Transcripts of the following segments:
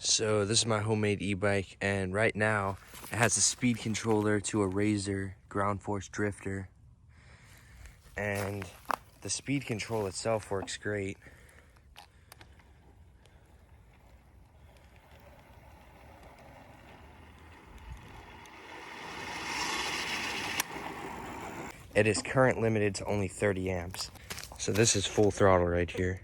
So this is my homemade e-bike, and right now it has a speed controller to a Razor ground force drifter, and the speed control itself works great. It is current limited to only 30 amps. So this is full throttle right here.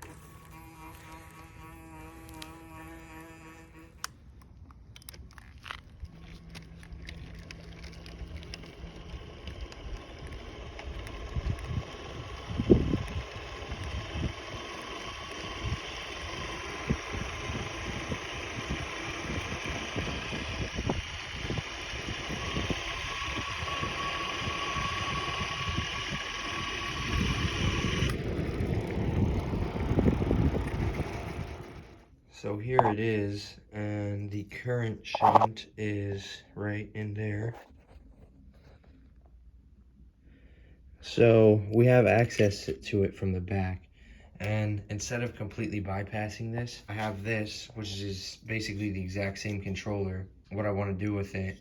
So here it is, and the current shunt is right in there. So we have access to it from the back. And instead of completely bypassing this, I have this, which is basically the exact same controller. What I want to do with it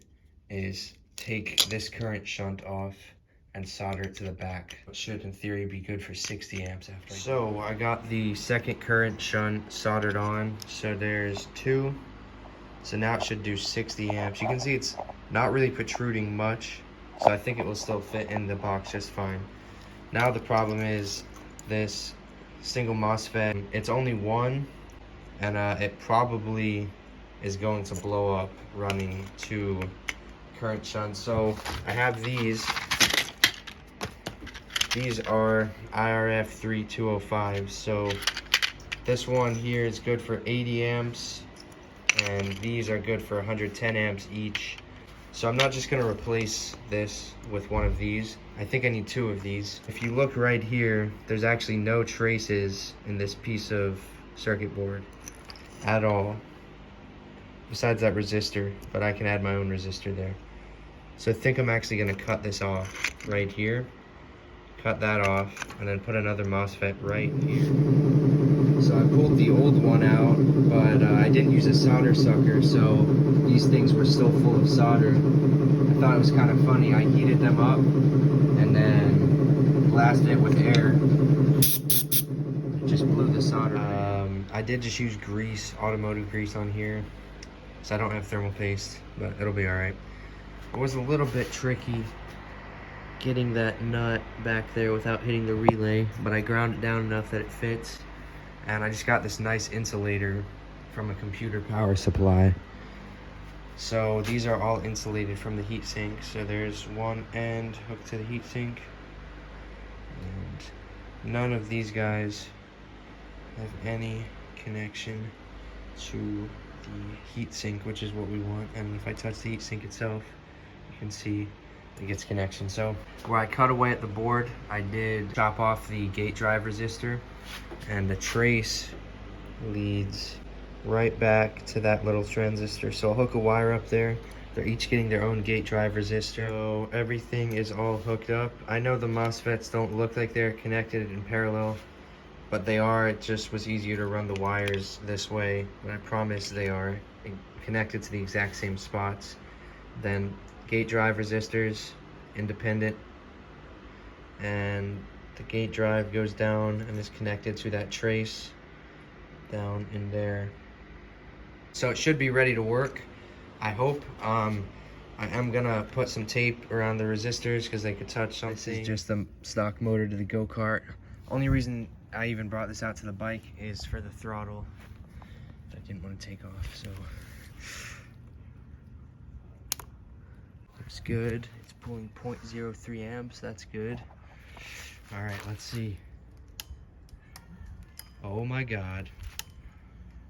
is take this current shunt off and solder it to the back. It should, in theory, be good for 60 amps after. So I got the second current shunt soldered on. So there's 2. So now it should do 60 amps. You can see it's not really protruding much. So I think it will still fit in the box just fine. Now the problem is this single MOSFET. It's only one, and it probably is going to blow up running 2 current shunts. So I have these. These are IRF 3205. So this one here is good for 80 amps, and these are good for 110 amps each. So I'm not just gonna replace this with one of these. I think I need 2 of these. If you look right here, there's actually no traces in this piece of circuit board at all, besides that resistor, but I can add my own resistor there. So I think I'm actually gonna cut this off right here, cut that off, and then put another MOSFET right here. So I pulled the old one out, but I didn't use a solder sucker, so these things were still full of solder. I thought it was kind of funny. I heated them up and then blasted it with air. It just blew the solder. I did just use grease, automotive grease on here, so I don't have thermal paste, but it'll be all right. It was a little bit tricky getting that nut back there without hitting the relay, but I ground it down enough that it fits. And I just got this nice insulator from a computer power supply. So these are all insulated from the heatsink. So there's one end hooked to the heatsink, and none of these guys have any connection to the heatsink, which is what we want. And if I touch the heatsink itself, you can see it gets connection. So where I cut away at the board, I did chop off the gate drive resistor, and the trace leads right back to that little transistor. So I'll hook a wire up there. They're each getting their own gate drive resistor. So everything is all hooked up. I know the MOSFETs don't look like they're connected in parallel, but they are. It just was easier to run the wires this way, but I promise they are connected to the exact same spots. Then gate drive resistors, independent, and the gate drive goes down and is connected to that trace down in there. So it should be ready to work, I hope. I am gonna put some tape around the resistors because they could touch something. This is just the stock motor to the go-kart. Only reason I even brought this out to the bike is for the throttle. I didn't want to take off, so. It's good. It's pulling 0.03 amps. That's good. All right, let's see. Oh my God.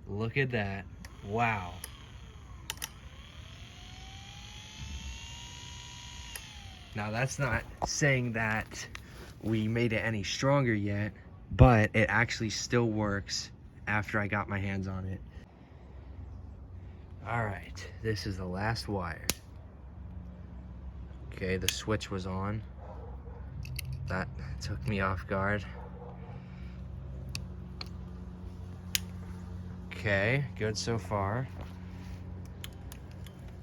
Look at that. Wow. Now that's not saying that we made it any stronger yet, but it actually still works after I got my hands on it. All right, this is the last wire. Okay, the switch was on. That took me off guard. Okay, good so far.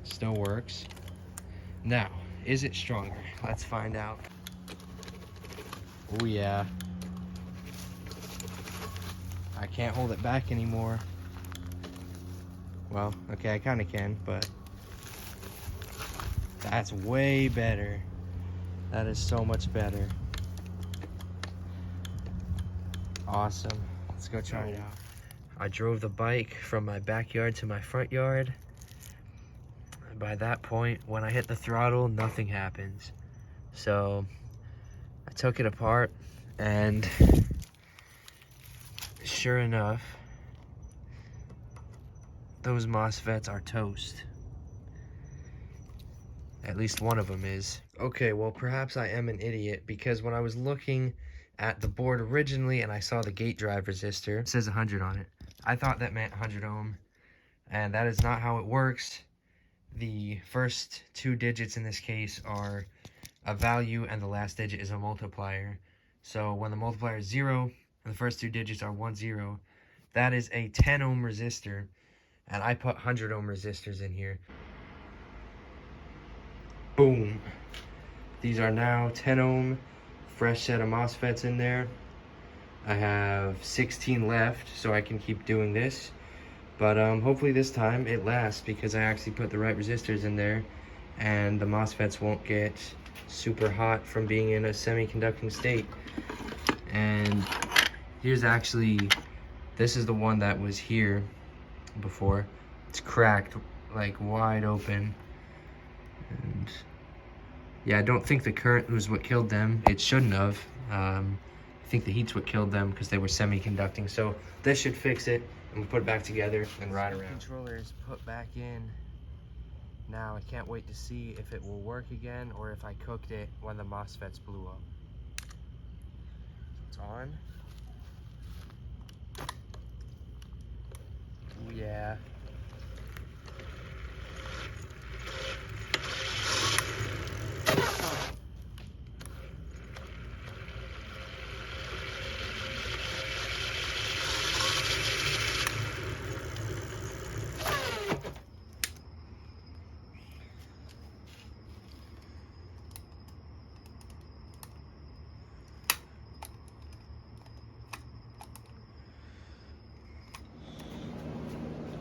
Still works. Now, is it stronger? Let's find out. Oh yeah. I can't hold it back anymore. Well, okay, I kind of can, but that's way better. That is so much better. Awesome. Let's go try it out. I drove the bike from my backyard to my front yard. And by that point, when I hit the throttle, nothing happens. So I took it apart, and sure enough, those MOSFETs are toast. At least one of them is. Okay, well, perhaps I am an idiot, because when I was looking at the board originally and I saw the gate drive resistor, it says 100 on it. I thought that meant 100 ohm, and that is not how it works. The first two digits in this case are a value, and the last digit is a multiplier. So when the multiplier is 0 and the first two digits are 1, 0, that is a 10 ohm resistor, and I put 100 ohm resistors in here. Boom. These are now 10 ohm, fresh set of MOSFETs in there. I have 16 left, so I can keep doing this. But hopefully this time it lasts, because I actually put the right resistors in there, and the MOSFETs won't get super hot from being in a semiconducting state. And here's actually, this is the one that was here before. It's cracked, like wide open. And yeah, I don't think the current was what killed them. It shouldn't have. I think the heat's what killed them, because they were semiconducting. So this should fix it, and we'll put it back together and ride around. The controller is put back in. Now I can't wait to see if it will work again, or if I cooked it when the MOSFETs blew up. It's on. Oh yeah.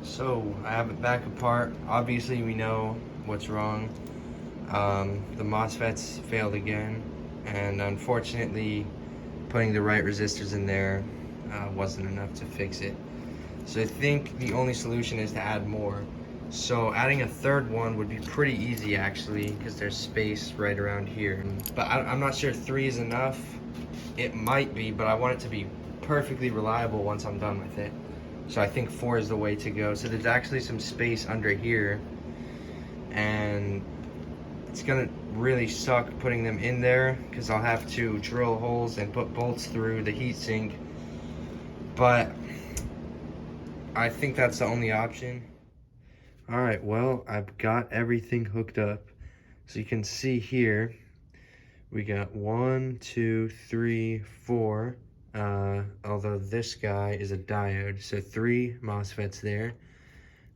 So I have it back apart. Obviously we know what's wrong. The MOSFETs failed again, and unfortunately putting the right resistors in there wasn't enough to fix it. So I think the only solution is to add more. So adding a third one would be pretty easy actually, because there's space right around here. But I'm not sure 3 is enough. It might be, but I want it to be perfectly reliable once I'm done with it. So I think 4 is the way to go. So there's actually some space under here, and it's gonna really suck putting them in there, because I'll have to drill holes and put bolts through the heatsink. But I think that's the only option. All right, well, I've got everything hooked up. So you can see here, we got 1, 2, 3, 4. Although this guy is a diode, so 3 MOSFETs there.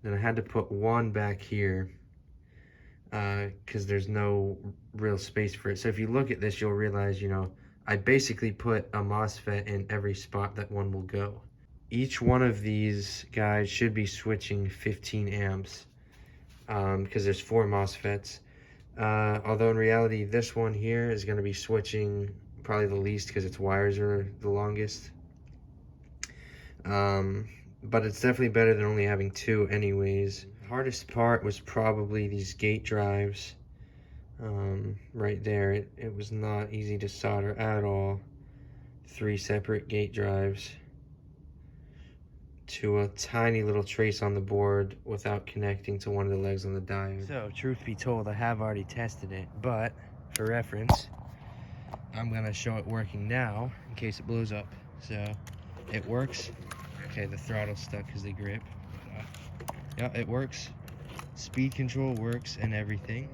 Then I had to put 1 back here, because there's no real space for it. So if you look at this, you'll realize, you know, I basically put a MOSFET in every spot that one will go. Each one of these guys should be switching 15 amps, because there's 4 MOSFETs. Although in reality, this one here is going to be switching probably the least, because its wires are the longest. But it's definitely better than only having 2 anyways. The hardest part was probably these gate drives. Right there, it was not easy to solder at all. 3 separate gate drives to a tiny little trace on the board without connecting to one of the legs on the diode. So, truth be told, I have already tested it, but for reference, I'm gonna show it working now in case it blows up. So, it works. Okay, the throttle's stuck because the grip. Yeah, it works. Speed control works and everything.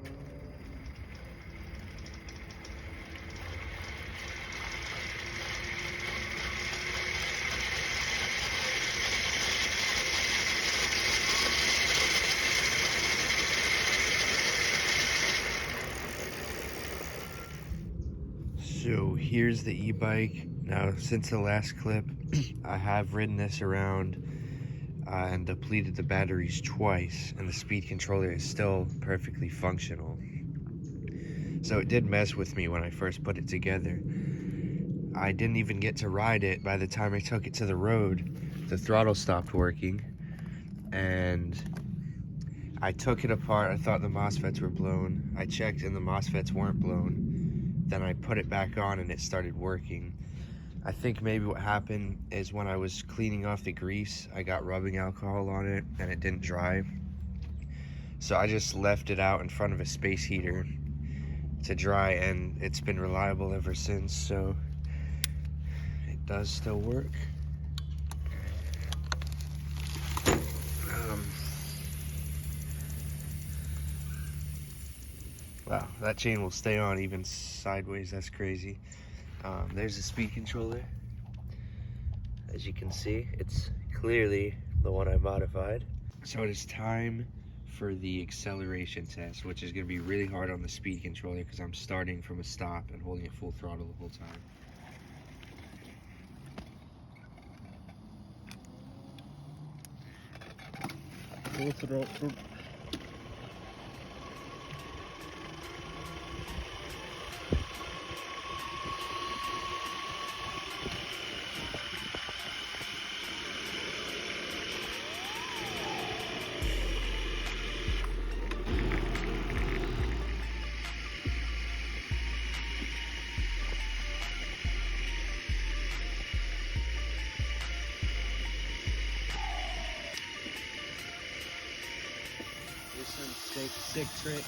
So here's the e-bike. Now, since the last clip, I have ridden this around and depleted the batteries twice, and the speed controller is still perfectly functional. So it did mess with me when I first put it together. I didn't even get to ride it. By the time I took it to the road, the throttle stopped working, and I took it apart. I thought the MOSFETs were blown. I checked and the MOSFETs weren't blown. Then I put it back on and it started working. I think maybe what happened is when I was cleaning off the grease, I got rubbing alcohol on it and it didn't dry. So I just left it out in front of a space heater to dry, and it's been reliable ever since, so it does still work. Wow, that chain will stay on even sideways. That's crazy. There's the speed controller. As you can see, it's clearly the one I modified. So it is time for the acceleration test, which is going to be really hard on the speed controller because I'm starting from a stop and holding it full throttle the whole time. Full throttle. Some sick trick.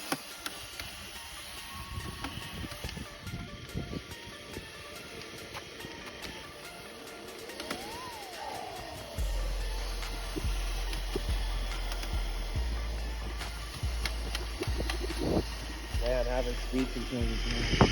Man, having speed controllers now.